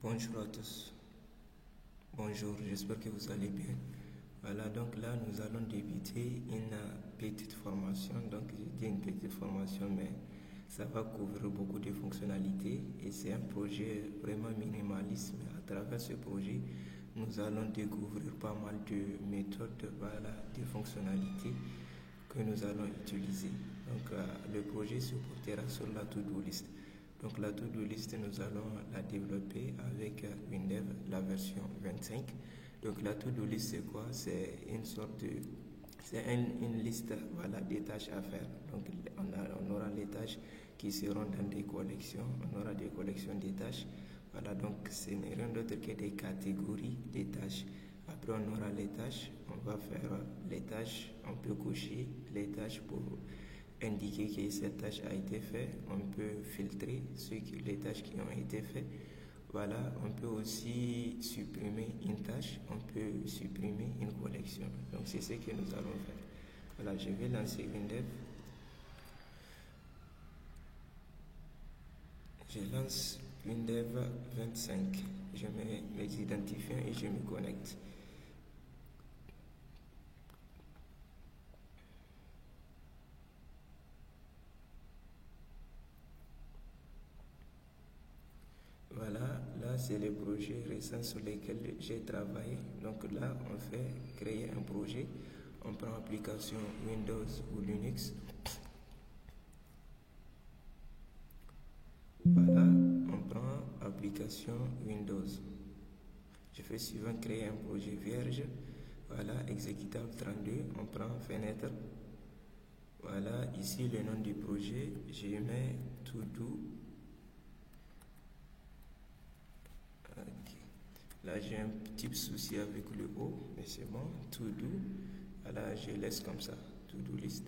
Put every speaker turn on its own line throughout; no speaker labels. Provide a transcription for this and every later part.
Bonjour à tous. Bonjour, j'espère que vous allez bien. Voilà, donc là, nous allons débuter une petite formation. Donc, je dis une petite formation, mais ça va couvrir beaucoup de fonctionnalités et c'est un projet vraiment minimaliste. Mais à travers ce projet, nous allons découvrir pas mal de méthodes, voilà, de fonctionnalités que nous allons utiliser. Donc, le projet se portera sur la to-do list. Donc la to-do list, nous allons la développer avec Windev, la version 25. Donc la to-do list, c'est quoi? C'est une sorte de... C'est une liste, voilà, des tâches à faire. Donc on aura les tâches qui seront dans des collections. On aura des collections des tâches. Voilà, donc ce n'est rien d'autre que des catégories des tâches. Après, on aura les tâches. On va faire les tâches. On peut cocher les tâches pour indiquer que cette tâche a été faite. On peut filtrer les tâches qui ont été faites. Voilà, on peut aussi supprimer une tâche, on peut supprimer une collection. Donc c'est ce que nous allons faire. Voilà, je vais lancer Windev. Je lance Windev 25. Je mets mes identifiants et je me connecte. Voilà, là c'est les projets récents sur lesquels j'ai travaillé. Donc là, on fait créer un projet. On prend application Windows ou Linux. Voilà, on prend application Windows. Je fais suivant créer un projet vierge. Voilà, exécutable 32. On prend fenêtre. Voilà, ici le nom du projet. Je mets to-do. Okay. Là, j'ai un petit souci avec le O, mais c'est bon. To do. Voilà, je laisse comme ça. To do list.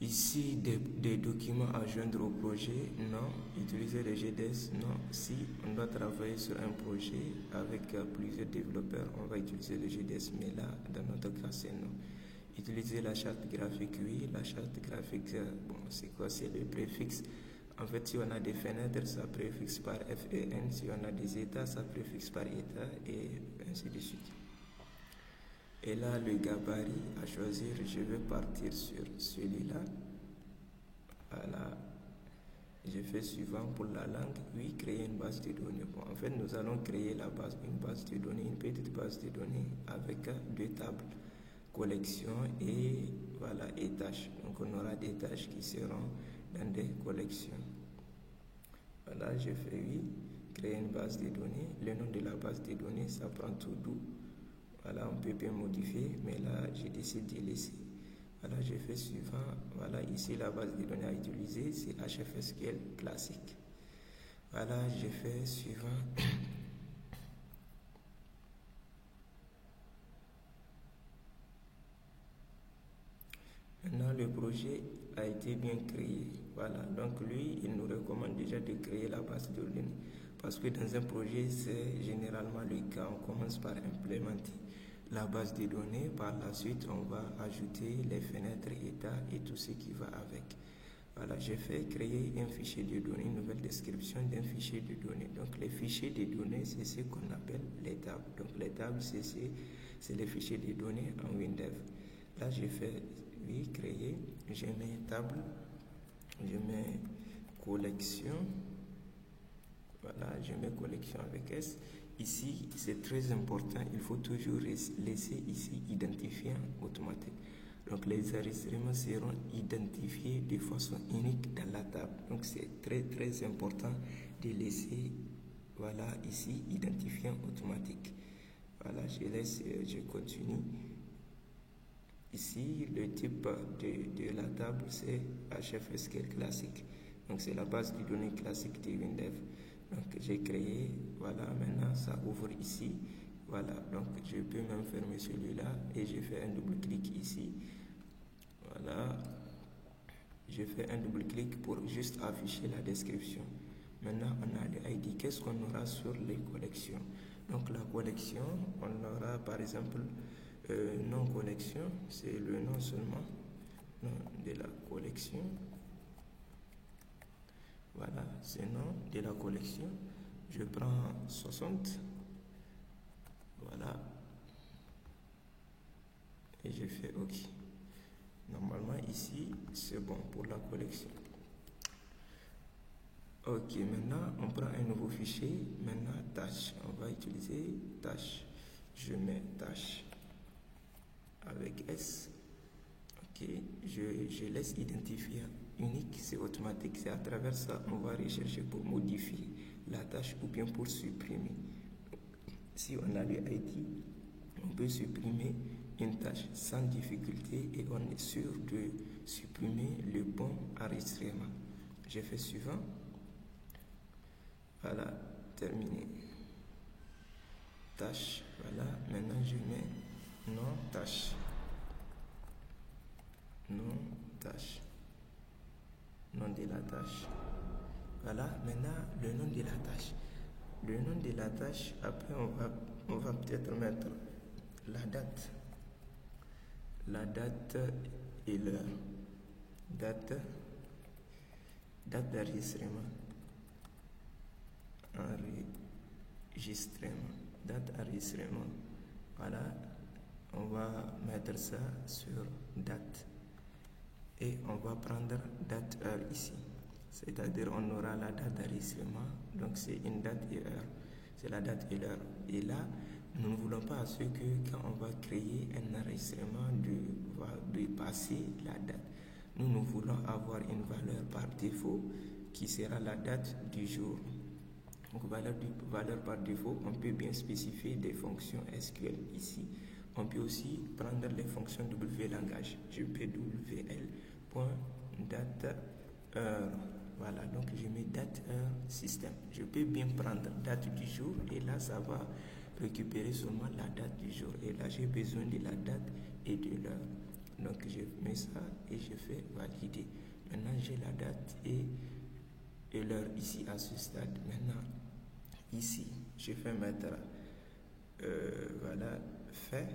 Ici, des documents à joindre au projet. Non. Utiliser les GDS. Non. Si on doit travailler sur un projet avec plusieurs développeurs, on va utiliser le GDS. Mais là, dans notre cas, c'est non. Utiliser la charte graphique. Oui. La charte graphique, bon, c'est quoi? C'est le préfixe. En fait, si on a des fenêtres, ça préfixe par FEN. Si on a des états, ça préfixe par état et ainsi de suite. Et là, le gabarit à choisir, je vais partir sur celui-là. Voilà. Je fais suivant pour la langue. Oui, créer une base de données. Bon, en fait, nous allons créer une base de données, une petite base de données avec deux tables. Collection et voilà, et tâches. Donc on aura des tâches qui seront dans des collections. Voilà, je fais oui, créer une base de données. Le nom de la base de données, ça prend tout doux. Voilà, on peut bien modifier, mais là, je décide de laisser. Voilà, je fais suivant. Voilà, ici, la base de données à utiliser, c'est HFSQL classique. Voilà, je fais suivant. Maintenant, le projet a été bien créé. Voilà, donc lui, il nous recommande déjà de créer la base de données. Parce que dans un projet, c'est généralement le cas. On commence par implémenter la base de données. Par la suite, on va ajouter les fenêtres, états et tout ce qui va avec. Voilà, j'ai fait créer un fichier de données, une nouvelle description d'un fichier de données. Donc, les fichiers de données, c'est ce qu'on appelle les tables. Donc, les tables, c'est les fichiers de données en Windev. Là, j'ai fait, oui, créer. Je mets table. Je mets collection. Voilà, je mets collection avec S. Ici, c'est très important. Il faut toujours laisser ici identifiant automatique. Donc, les enregistrements seront identifiés de façon unique dans la table. Donc, c'est très, très important de laisser, voilà, ici, identifiant automatique. Voilà, je laisse, je continue. Ici, le type de la table, c'est HFSQL classique. Donc, c'est la base de données classique de Windev. Donc, j'ai créé, voilà, maintenant, ça ouvre ici. Voilà, donc je peux même fermer celui-là et je fais un double-clic ici. Voilà, je fais un double-clic pour juste afficher la description. Maintenant, on a les ID. Qu'est-ce qu'on aura sur les collections? Donc, la collection, on aura par exemple nom collection, c'est le nom seulement de la collection. Voilà, c'est le nom de la collection. Je prends 60. Voilà. Et je fais OK. Normalement, ici, c'est bon pour la collection. OK, maintenant, on prend un nouveau fichier. Maintenant, tâche. On va utiliser tâche. Je mets tâche avec S. OK, je laisse identifier unique, c'est automatique. C'est à travers ça, on va rechercher pour modifier la tâche ou bien pour supprimer. Si on a le ID, on peut supprimer une tâche sans difficulté et on est sûr de supprimer le bon enregistrement. Je fais suivant. Voilà, terminé. Tâche, voilà, maintenant je mets nom tâche. Nom tâche. Nom de la tâche. Voilà, maintenant le nom de la tâche. Le nom de la tâche, après on va peut-être mettre la date. La date et l'heure. Date d'enregistrement. Enregistrement. Date enregistrement. Voilà, on va mettre ça sur date. Et on va prendre date heure ici. C'est-à-dire on aura la date d'enregistrement. Donc c'est une date et heure. C'est la date et l'heure. Et là, nous ne voulons pas à ce que quand on va créer un enregistrement de passer la date. Nous voulons avoir une valeur par défaut qui sera la date du jour. Donc valeur par défaut, on peut bien spécifier des fonctions SQL ici. On peut aussi prendre les fonctions WLangage. Je peux WL.date heure. Voilà, donc je mets date heure système. Je peux bien prendre date du jour et là ça va récupérer seulement la date du jour. Et là j'ai besoin de la date et de l'heure. Donc je mets ça et je fais valider. Maintenant j'ai la date et l'heure ici à ce stade. Maintenant ici je fais mettre voilà fait,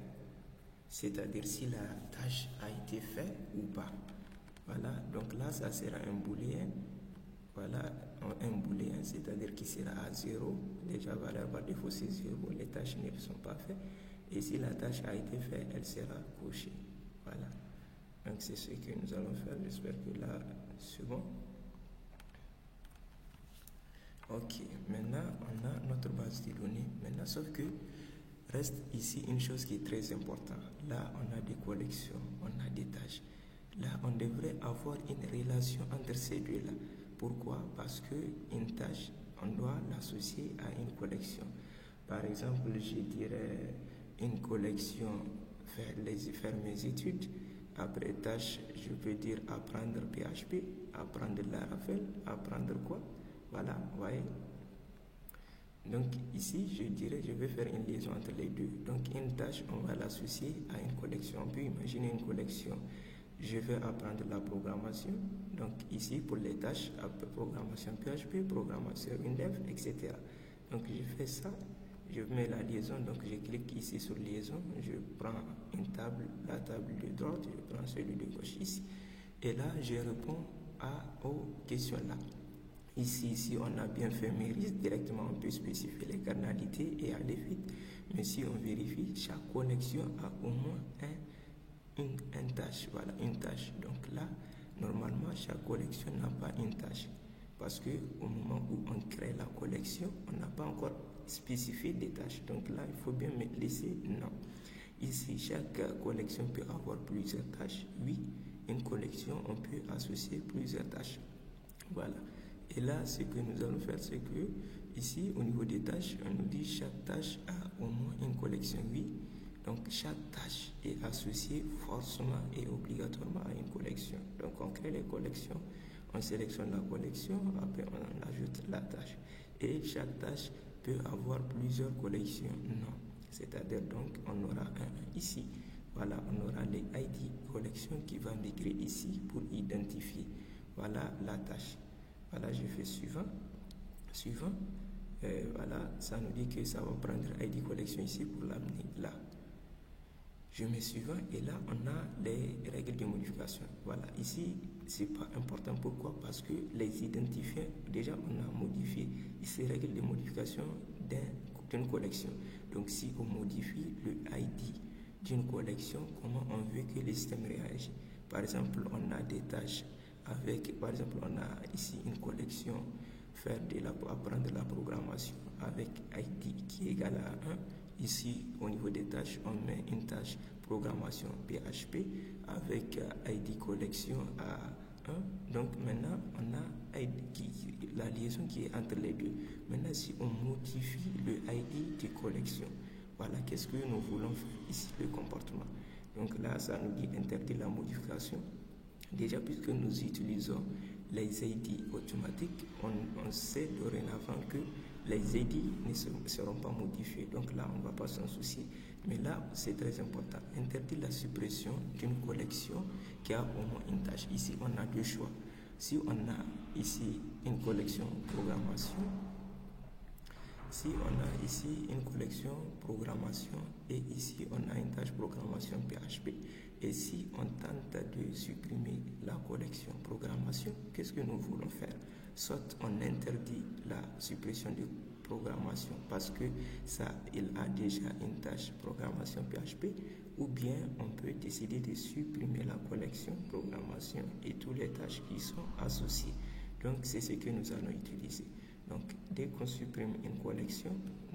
c'est-à-dire si la tâche a été faite ou pas. Voilà, donc là ça sera un booléen. Voilà, un booléen, c'est-à-dire qui sera à 0. Déjà valeur par défaut c'est 0, les tâches ne sont pas faites. Et si la tâche a été faite, elle sera cochée. Voilà, donc c'est ce que nous allons faire. J'espère que là c'est bon. OK, maintenant on a notre base de données. Maintenant, sauf que reste ici une chose qui est très importante. Là, on a des collections, on a des tâches. Là, on devrait avoir une relation entre ces deux-là. Pourquoi? Parce qu'une tâche, on doit l'associer à une collection. Par exemple, je dirais une collection, faire mes études. Après tâche, je peux dire apprendre PHP, apprendre Laravel, apprendre quoi? Voilà, vous voyez. Donc ici, je dirais, je vais faire une liaison entre les deux. Donc une tâche, on va l'associer à une collection. On peut imaginer une collection. Je vais apprendre la programmation. Donc ici, pour les tâches, programmation PHP, programmation WinDev, etc. Donc je fais ça, je mets la liaison. Donc je clique ici sur liaison. Je prends une table, la table de droite, je prends celui de gauche ici. Et là, je réponds aux questions là. Ici, on a bien fait mes risques. Directement, on peut spécifier les cardinalités et aller vite. Mais si on vérifie, chaque connexion a au moins une tâche. Voilà, une tâche. Donc là, normalement, chaque collection n'a pas une tâche. Parce qu'au moment où on crée la collection, on n'a pas encore spécifié des tâches. Donc là, il faut bien laisser non. Ici, chaque collection peut avoir plusieurs tâches. Oui, une collection, on peut associer plusieurs tâches. Voilà. Et là, ce que nous allons faire, c'est que ici, au niveau des tâches, on nous dit chaque tâche a au moins une collection. Oui. Donc, chaque tâche est associée forcément et obligatoirement à une collection. Donc, on crée les collections, on sélectionne la collection, après on ajoute la tâche. Et chaque tâche peut avoir plusieurs collections. Non. C'est-à-dire, donc, on aura un ici. Voilà, on aura les ID collections qui va migrer ici pour identifier. Voilà la tâche. Voilà, je fais suivant. Voilà, ça nous dit que ça va prendre ID collection ici pour l'amener là. Je mets suivant et là, on a les règles de modification. Voilà, ici, c'est pas important. Pourquoi? Parce que les identifiants, déjà on a modifié ici règle de modification d'une collection. Donc si on modifie le ID d'une collection, comment on veut que le système réagisse? Par exemple, on a des tâches avec, par exemple, on a ici une collection apprendre la programmation avec ID qui est égal à 1. Ici, au niveau des tâches, on met une tâche programmation PHP avec ID collection à 1. Donc maintenant, on a la liaison qui est entre les deux. Maintenant, si on modifie le ID de collection, voilà, qu'est-ce que nous voulons faire ici, le comportement. Donc là, ça nous dit interdire la modification. Déjà, puisque nous utilisons les ID automatiques, on sait dorénavant que les ID ne seront pas modifiés. Donc là, on ne va pas s'en soucier. Mais là, c'est très important. Interdire la suppression d'une collection qui a au moins une tâche. Ici, on a deux choix. Si on a ici une collection programmation, et ici on a une tâche programmation PHP, et si on tente de supprimer la collection programmation, qu'est-ce que nous voulons faire? Soit on interdit la suppression de programmation parce que il a déjà une tâche programmation PHP, ou bien on peut décider de supprimer la collection programmation et toutes les tâches qui sont associées. Donc c'est ce que nous allons utiliser. Donc dès qu'on supprime une collection,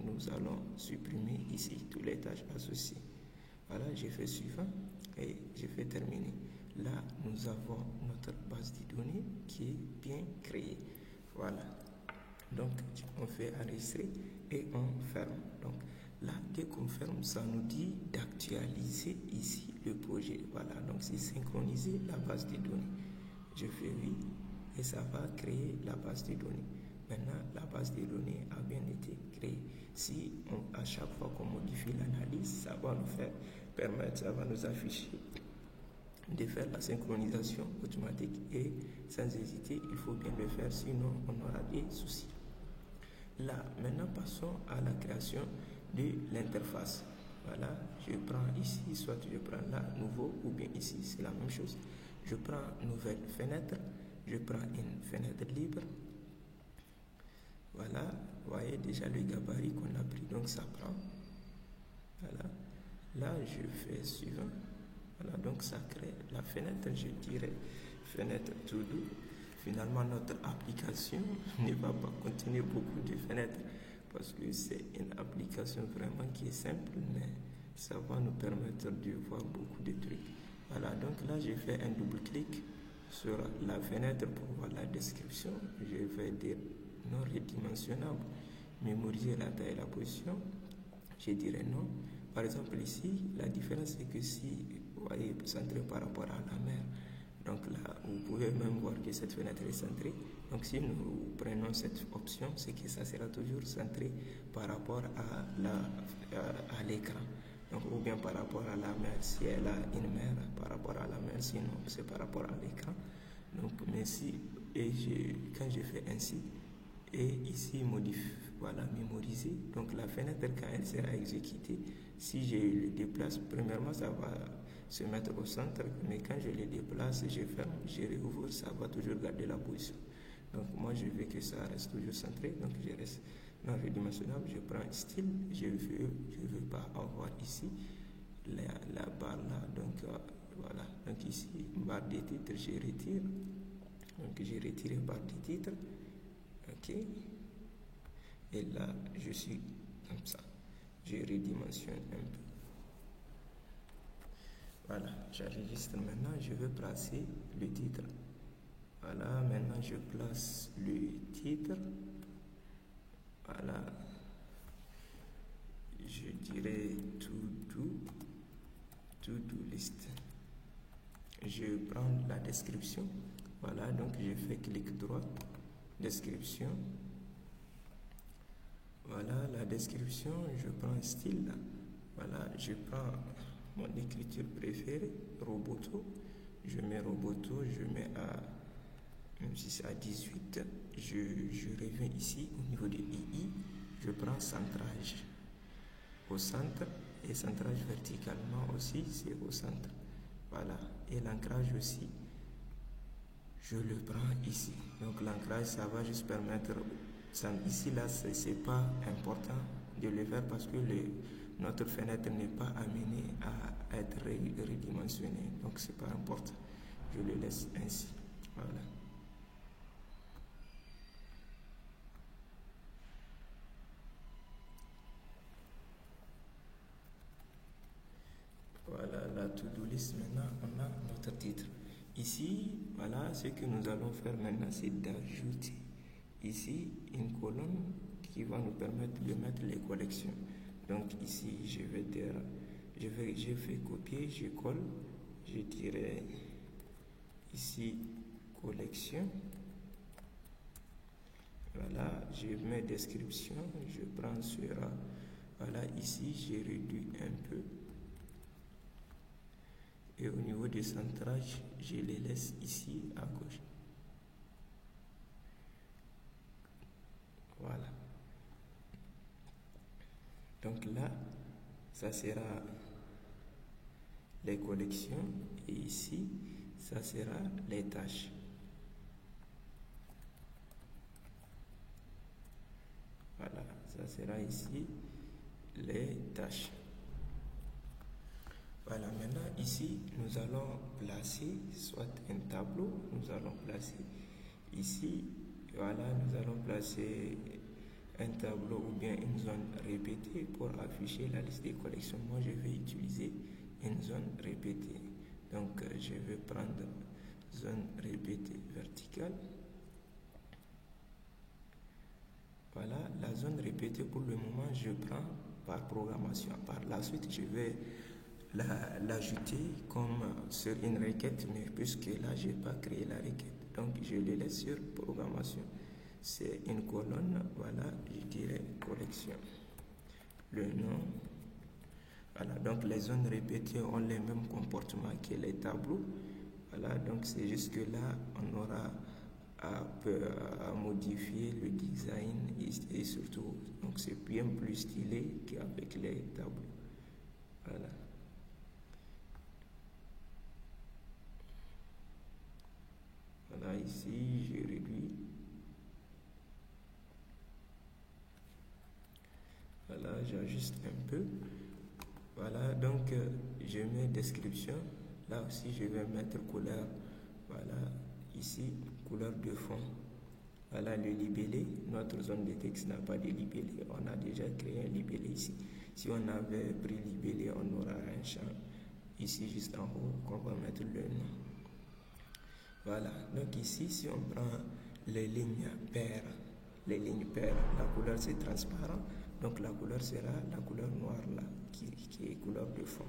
nous allons supprimer ici toutes les tâches associées. Voilà, j'ai fait suivant et j'ai fait terminer. Là, nous avons notre base de données qui est bien créée. Voilà. Donc, on fait enregistrer et on ferme. Donc, là, dès qu'on ferme, ça nous dit d'actualiser ici le projet. Voilà, donc c'est synchroniser la base de données. Je fais oui et ça va créer la base de données. Maintenant, la base de données a bien été créée. Si à chaque fois qu'on modifie l'analyse, ça va nous afficher de faire la synchronisation automatique, et sans hésiter, il faut bien le faire, sinon on aura des soucis. Là, maintenant, passons à la création de l'interface. Voilà, je prends ici, soit je prends là, nouveau, ou bien ici, c'est la même chose. Je prends nouvelle fenêtre, je prends une fenêtre libre. Voilà, vous voyez déjà le gabarit qu'on a pris, donc ça prend. Voilà, là je fais suivant. Voilà, donc ça crée la fenêtre, je dirais fenêtre to do. Finalement, notre application ne va pas contenir beaucoup de fenêtres parce que c'est une application vraiment qui est simple, mais ça va nous permettre de voir beaucoup de trucs. Voilà, donc là je fais un double clic sur la fenêtre pour voir la description. Je vais dire non redimensionnable, mémoriser la taille et la position. Je dirais non. Par exemple ici, la différence c'est que si vous voyez centré par rapport à la mer, donc là vous pouvez même voir que cette fenêtre est centrée. Donc si nous prenons cette option, c'est que ça sera toujours centré par rapport à l'écran. Donc, ou bien par rapport à la mer, si elle a une mer par rapport à la mer, sinon c'est par rapport à l'écran. Donc, mais si, quand je fais ainsi, et ici voilà, mémoriser, donc la fenêtre quand elle sera exécutée, si je le déplace, premièrement ça va se mettre au centre, mais quand je le déplace, je ferme, je réouvre, ça va toujours garder la position. Donc moi je veux que ça reste toujours centré, donc je reste non redimensionnable, je prends style, je veux pas avoir ici la barre là, donc voilà, donc ici barre des titres, je retire, donc j'ai retiré barre des titres, ok, et là je suis comme ça, je redimensionne un peu. Voilà, j'enregistre maintenant, je veux placer le titre. Voilà, maintenant je place le titre. Voilà, je dirais to do list. Je prends la description. Voilà, donc je fais clic droit, description. Voilà, la description, je prends style. Voilà, je prends mon écriture préférée, Roboto. Je mets Roboto, je mets même si c'est à 18, je reviens ici au niveau de II, je prends centrage au centre et centrage verticalement aussi, c'est au centre. Voilà, et l'ancrage aussi, je le prends ici. Donc l'ancrage, ça va juste permettre, ici là, c'est pas important de le faire parce que notre fenêtre n'est pas amenée à être redimensionnée. Donc c'est pas important. Je le laisse ainsi. Voilà. Voilà la to-do list. Maintenant, on a notre titre. Ici, voilà, ce que nous allons faire maintenant, c'est d'ajouter ici une colonne qui va nous permettre de mettre les collections. Donc ici, je fais copier, je colle, je dirais ici collection. Voilà, je mets description, je prends sera. Voilà, ici, j'ai réduit un peu. Et au niveau du centrage, je les laisse ici à gauche. Voilà. Donc là, ça sera les collections et ici, ça sera les tâches. Voilà, ça sera ici les tâches. Voilà, maintenant ici, nous allons placer soit un tableau, nous allons placer ici, voilà, nous allons placer un tableau ou bien une zone répétée pour afficher la liste des collections. Moi, je vais utiliser une zone répétée. Donc, je vais prendre zone répétée verticale. Voilà, la zone répétée pour le moment, je prends par programmation. Par la suite, je vais l'ajouter comme sur une requête, mais puisque là, je n'ai pas créé la requête. Donc, je le laisse sur programmation. C'est une colonne, voilà, je dirais collection. Le nom, voilà, donc les zones répétées ont les mêmes comportements que les tableaux. Voilà, donc c'est juste que là, on aura à modifier le design et surtout, donc c'est bien plus stylé qu'avec les tableaux. Voilà. Voilà, ici, je réduis. Voilà, j'ajuste un peu. Voilà, donc je mets description. Là aussi, je vais mettre couleur. Voilà, ici, couleur de fond. Voilà le libellé. Notre zone de texte n'a pas de libellé. On a déjà créé un libellé ici. Si on avait pris libellé, on aura un champ ici juste en haut qu'on va mettre le nom. Voilà, donc ici, si on prend les lignes paires, la couleur c'est transparent. Donc la couleur sera la couleur noire là, qui est couleur de fond.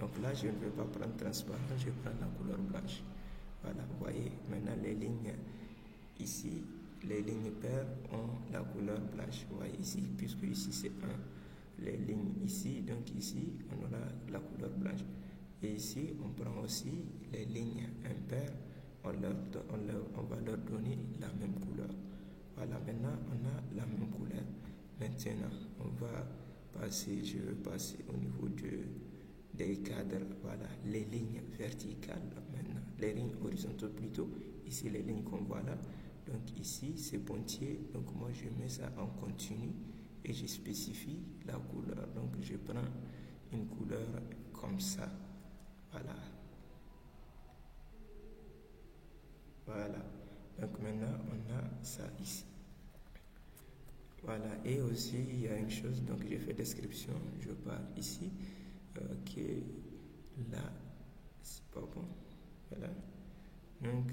Donc là, je ne vais pas prendre transparent, je prends la couleur blanche. Voilà, vous voyez, maintenant les lignes ici, les lignes paires ont la couleur blanche. Vous voyez ici, puisque ici c'est 1. Les lignes ici, donc ici, on aura la couleur blanche. Et ici, on prend aussi les lignes impaires, on va leur donner la même couleur. Voilà, maintenant on a la même couleur. Maintenant, on va passer, je vais passer au niveau des cadres, voilà, les lignes verticales maintenant, les lignes horizontales plutôt, ici les lignes qu'on voit là, donc ici c'est pointillé, donc moi je mets ça en continu et je spécifie la couleur, donc je prends une couleur comme ça, voilà, voilà, donc maintenant on a ça ici. Voilà, et aussi il y a une chose, donc j'ai fait description, je pars ici, que là, c'est pas bon, voilà, donc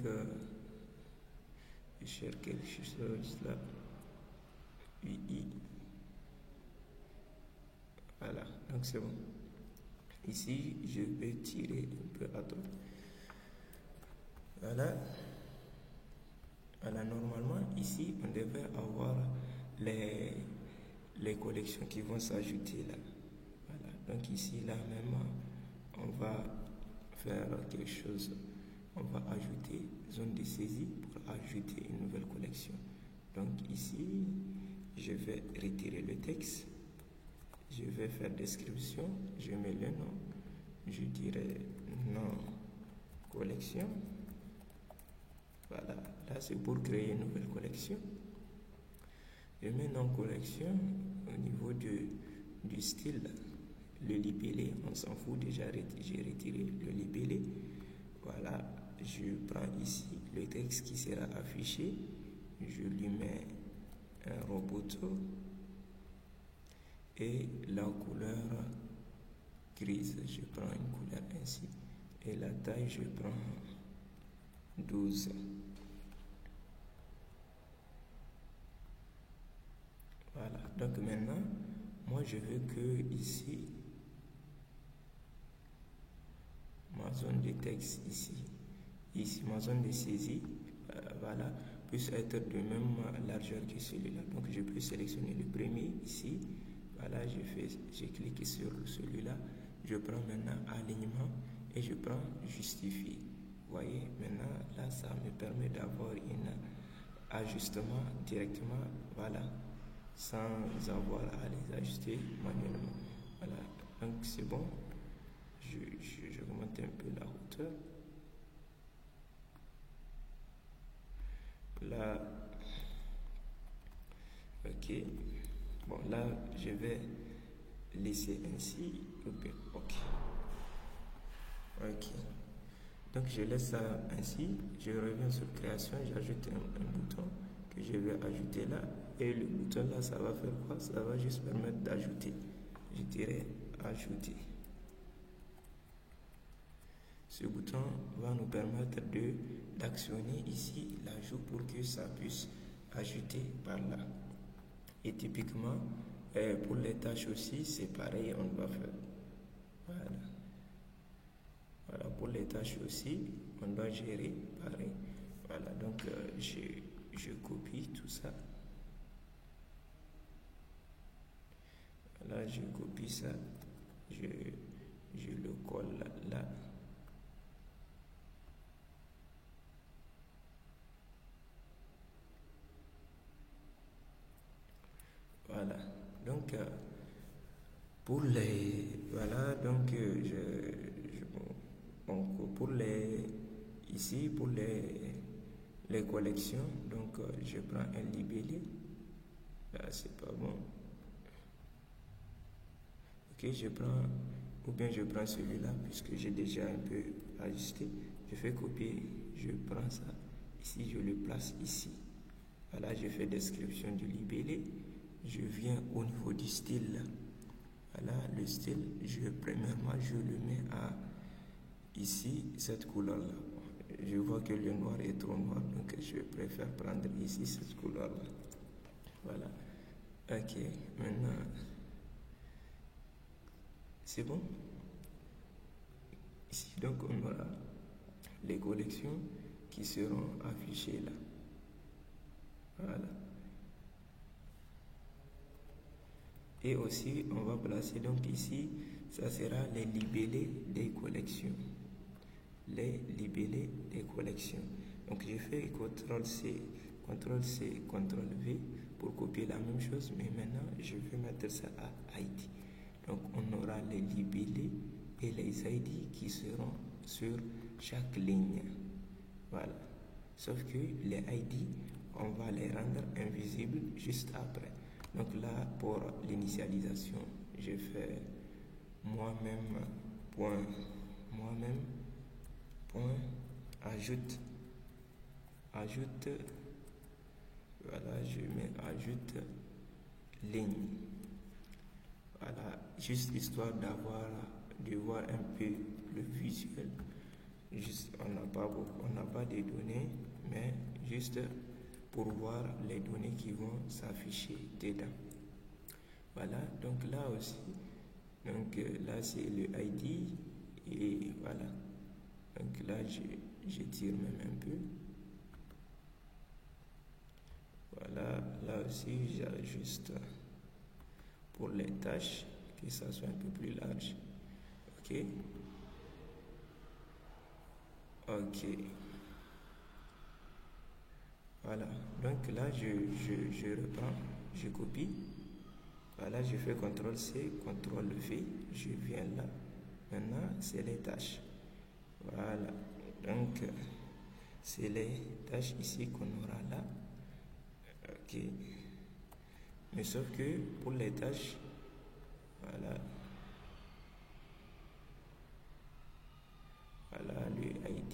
je cherche quelque chose là, UI, voilà, donc c'est bon. Ici, je vais tirer un peu à droite, voilà. Voilà, normalement, ici, on devait avoir les collections qui vont s'ajouter là. Voilà, donc ici, là même, on va faire quelque chose. On va ajouter zone de saisie pour ajouter une nouvelle collection. Donc ici, je vais retirer le texte. Je vais faire description. Je mets le nom. Je dirais nom collection. Voilà, là c'est pour créer une nouvelle collection. Je mets non collection au niveau du style, le libellé, on s'en fout déjà, j'ai retiré le libellé. Voilà, je prends ici le texte qui sera affiché, je lui mets un roboto et la couleur grise, je prends une couleur ainsi et la taille je prends 12. Voilà, donc maintenant moi je veux que ici ma zone de texte ici ma zone de saisie voilà, puisse être de même largeur que celui-là. Donc je peux sélectionner le premier ici. Voilà, j'ai cliqué sur celui-là. Je prends maintenant alignement et je prends justifier. Vous voyez, maintenant là ça me permet d'avoir un ajustement directement, voilà, sans avoir à les ajuster manuellement. Voilà, donc c'est bon. J'augmente un peu la hauteur. Là, ok. Bon, là, je vais laisser ainsi. Ok. Ok. Donc, je laisse ça ainsi. Je reviens sur création. J'ajoute un bouton que je vais ajouter là. Et le bouton là, ça va faire quoi? Ça va juste permettre d'ajouter. Je dirais ajouter. Ce bouton va nous permettre d'actionner ici l'ajout pour que ça puisse ajouter par là. Et typiquement, pour les tâches aussi, c'est pareil, on va faire. Voilà. Voilà, pour les tâches aussi, on doit gérer pareil. Voilà, donc je copie tout ça. Là, je copie ça. Je le colle là. Voilà, donc pour les voilà, donc pour les ici pour les collections, donc je prends un libellé. Là c'est pas bon. Ok, je prends celui-là puisque j'ai déjà un peu ajusté. Je fais copier, je prends ça ici, je le place ici. Voilà, je fais description du libellé. Je viens au niveau du style. Voilà, le style, premièrement, je le mets à ici, cette couleur-là. Je vois que le noir est trop noir, donc je préfère prendre ici cette couleur-là. Voilà. Ok, maintenant, c'est bon. Ici, donc, on aura les collections qui seront affichées là. Voilà. Et aussi, on va placer donc ici, ça sera les libellés des collections. Les libellés des collections. Donc, je fais CTRL-C, CTRL-C, CTRL-V pour copier la même chose, mais maintenant, je vais mettre ça à ID. Donc, on aura les libellés et les ID qui seront sur chaque ligne. Voilà. Sauf que les ID, on va les rendre invisibles juste après. Donc là, pour l'initialisation, je fais moi-même point ajoute, voilà, je mets ajoute ligne. Voilà, juste histoire de voir un peu le visuel. Juste, on n'a pas de données, mais juste pour voir les données qui vont s'afficher dedans. Voilà, donc là aussi, donc là c'est le ID et voilà. Donc là je tire même un peu. Voilà, là aussi j'ajuste pour les tâches que ça soit un peu plus large. Ok. Ok. Voilà, donc là je reprends, je copie. Voilà, je fais CTRL-C, CTRL-V, je viens là. Maintenant, c'est les tâches. Voilà, donc c'est les tâches ici qu'on aura là. Ok. Mais sauf que pour les tâches, voilà. Voilà le ID.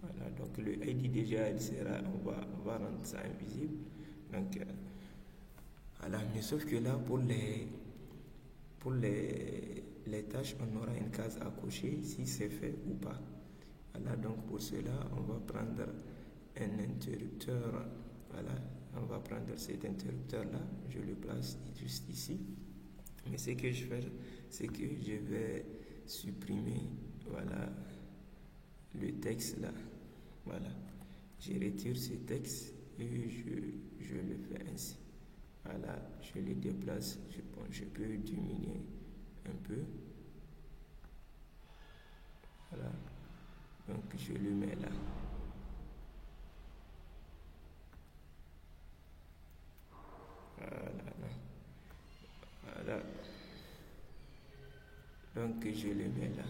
Voilà, donc le ID déjà, on va rendre ça invisible. Donc, voilà, mais sauf que là, pour les tâches, on aura une case à cocher si c'est fait ou pas. Voilà, donc pour cela, on va prendre un interrupteur. Voilà, on va prendre cet interrupteur-là, je le place juste ici. Mais ce que je vais faire, c'est que je vais supprimer, voilà, le texte là. Voilà, je retire ce texte et je le fais ainsi. Voilà, je le déplace, je peux diminuer un peu. Voilà, donc je le mets là. Voilà. Donc je le mets là.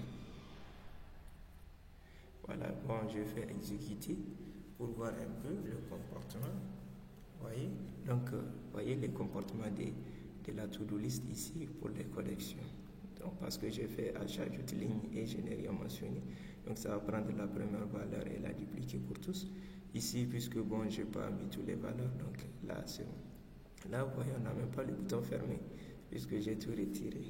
Voilà, bon, je fais exécuter pour voir un peu le comportement. Voyez, donc voyez les comportements de la to-do list ici pour les collections. Donc parce que j'ai fait achat ajoute ligne et je n'ai rien mentionné. Donc ça va prendre la première valeur et la dupliquer pour tous. Ici, puisque bon, j'ai pas mis toutes les valeurs, donc là c'est bon. Là, vous voyez, on n'a même pas le bouton fermé puisque j'ai tout retiré.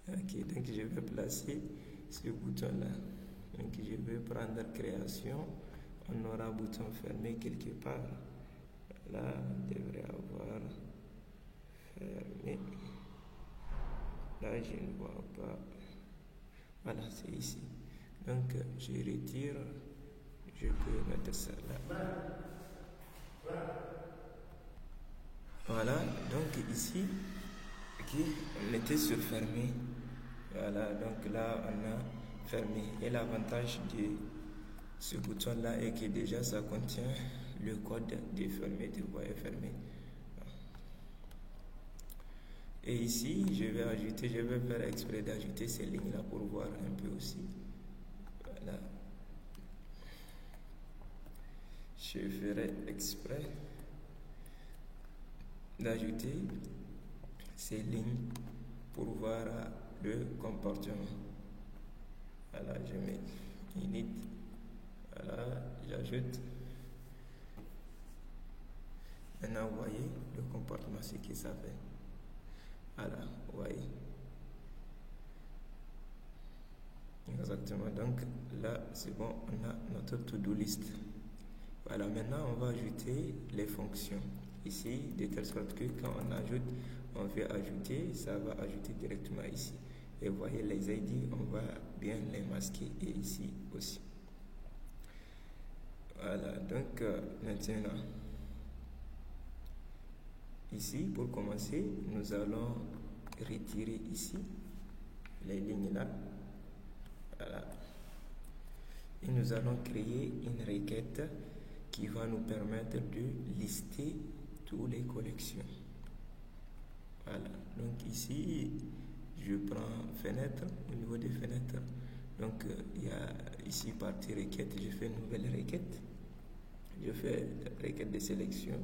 Ok, donc je vais placer ce bouton-là. Donc je vais prendre création. On aura bouton fermé quelque part. Là, on devrait avoir fermé. Là, je ne vois pas. Voilà, c'est ici. Donc, je retire. Je peux mettre ça là. Voilà, donc ici, okay, on était sur fermé. Voilà, donc là, on a fermé. Et l'avantage de ce bouton-là est que déjà, ça contient le code de fermeture. Vous voyez, fermé. Et ici, je vais faire exprès d'ajouter ces lignes-là pour voir un peu aussi. Voilà. Je ferai exprès d'ajouter ces lignes pour voir le comportement. Voilà, je mets init. Voilà, j'ajoute. Maintenant, vous voyez le comportement, ce que ça fait. Voilà, vous voyez. Exactement, donc là, c'est bon, on a notre to-do list. Voilà, maintenant, on va ajouter les fonctions. Ici, de telle sorte que quand on veut ajouter, ça va ajouter directement ici. Et vous voyez, les ID, on va bien les masquer et ici aussi. Voilà, donc maintenant, ici, pour commencer, nous allons retirer ici les lignes là. Voilà. Et nous allons créer une requête qui va nous permettre de lister toutes les collections. Voilà. Donc ici, je prends fenêtre, au niveau des fenêtres. Donc il y a ici partie requête, je fais une nouvelle requête. Je fais requête de sélection.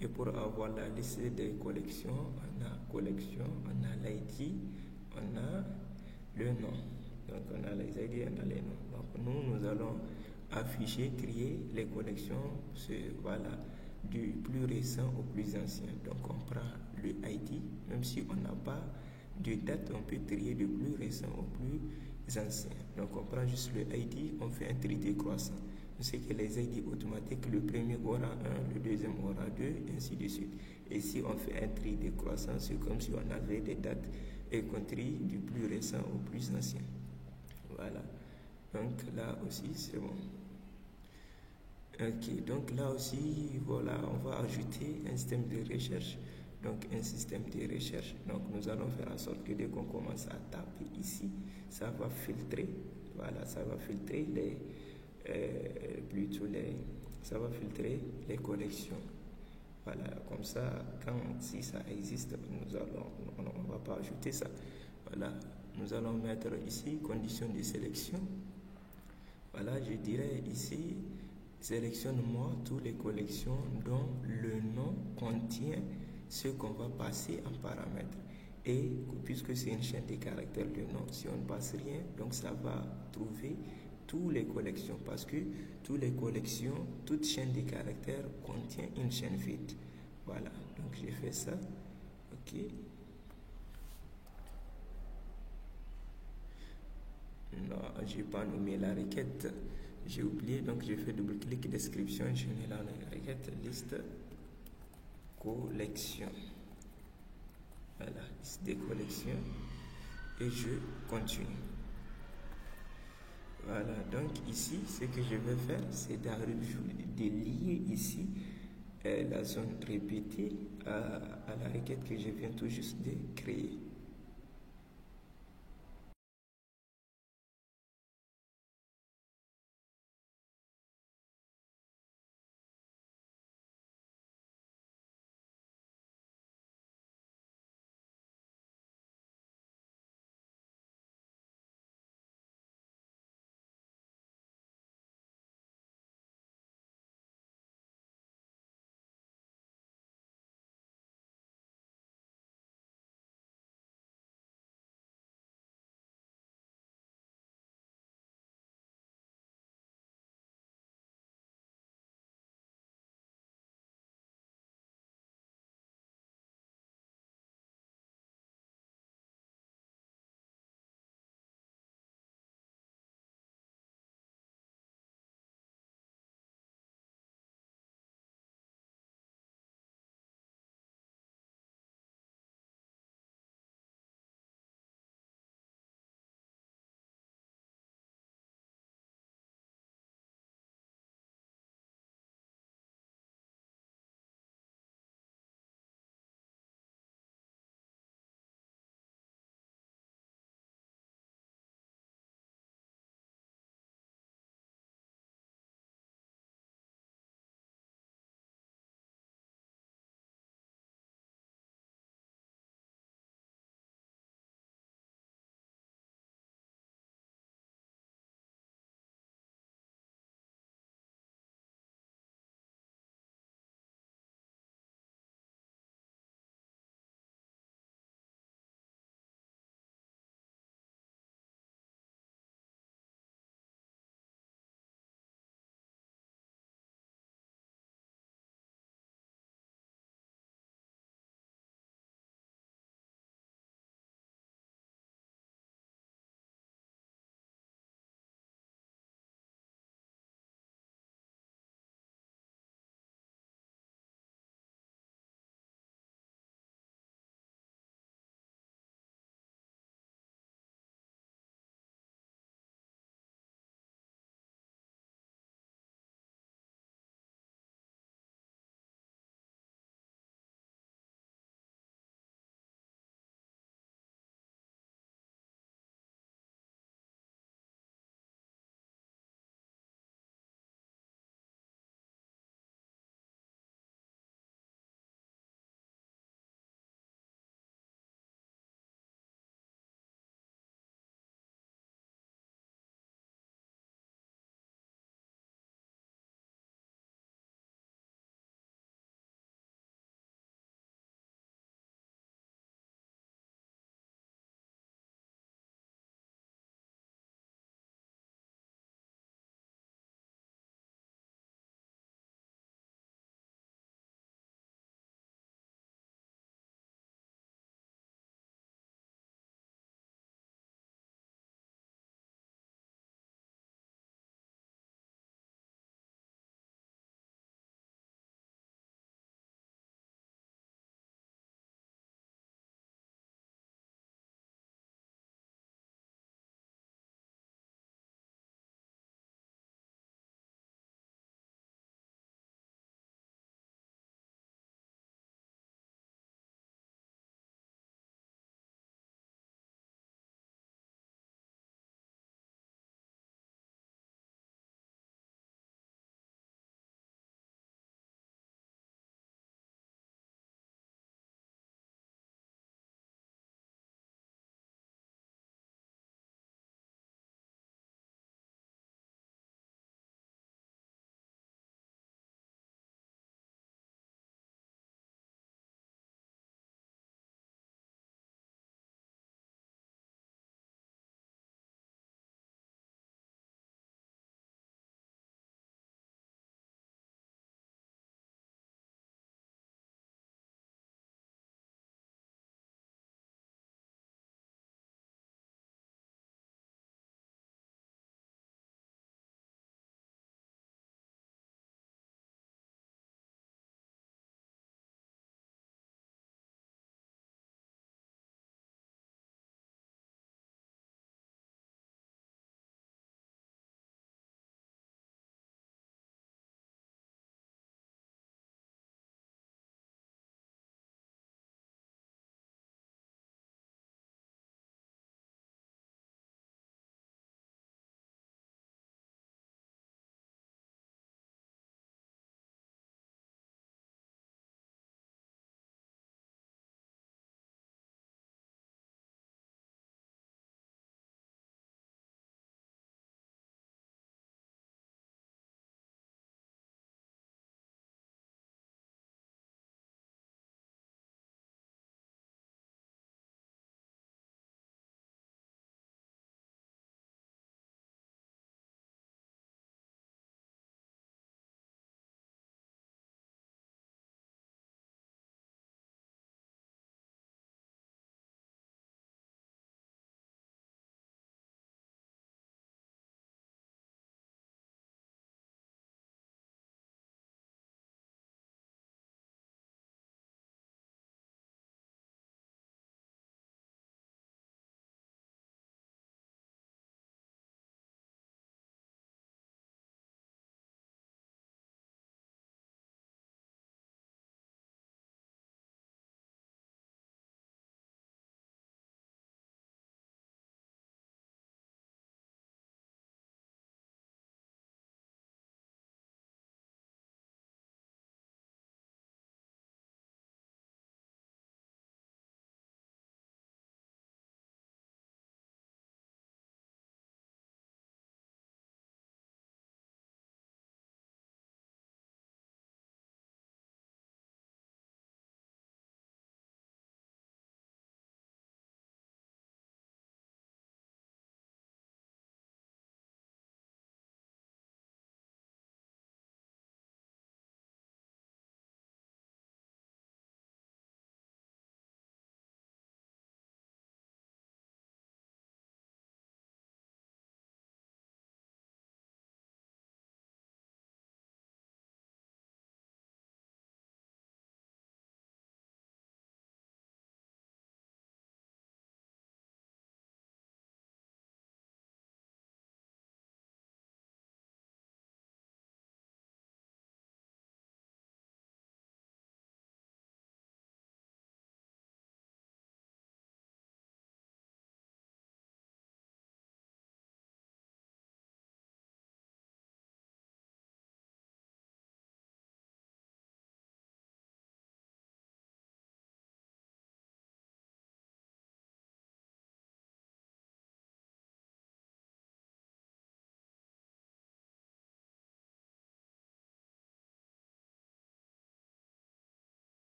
Et pour avoir la liste des collections, on a collection, on a l'ID, on a le nom. Donc on a les ID, on a les noms. Donc nous allons afficher, trier les collections, voilà, du plus récent au plus ancien. Donc on prend le ID, même si on n'a pas de date, on peut trier du plus récent au plus ancien. Donc on prend juste le ID, on fait un tri décroissant. On sait que les ID automatiques, le premier aura 1, le deuxième aura 2, ainsi de suite. Et si on fait un tri décroissant, c'est comme si on avait des dates et qu'on trie du plus récent au plus ancien. Voilà. Donc là aussi, c'est bon. Ok, donc là aussi, voilà, on va ajouter un système de recherche. Donc un système de recherche. Donc nous allons faire en sorte que dès qu'on commence à taper ici, ça va filtrer. Voilà, ça va filtrer ça va filtrer les collections. Voilà, comme ça, si ça existe, on ne va pas ajouter ça. Voilà, nous allons mettre ici condition de sélection. Voilà, je dirais ici sélectionne-moi toutes les collections dont le nom contient ce qu'on va passer en paramètre. Et puisque c'est une chaîne de caractères, le nom, si on ne passe rien, donc ça va trouver toutes les collections, parce que toutes les collections, toute chaîne de caractères contient une chaîne vide. Voilà, donc j'ai fait ça. Ok. Non, j'ai pas nommé la requête, j'ai oublié, donc j'ai fait double-clic, description, je mets là la requête, liste, collection. Voilà, liste des collections, et je continue. Voilà, donc ici, ce que je vais faire, c'est de lier ici la zone répétée à la requête que je viens tout juste de créer.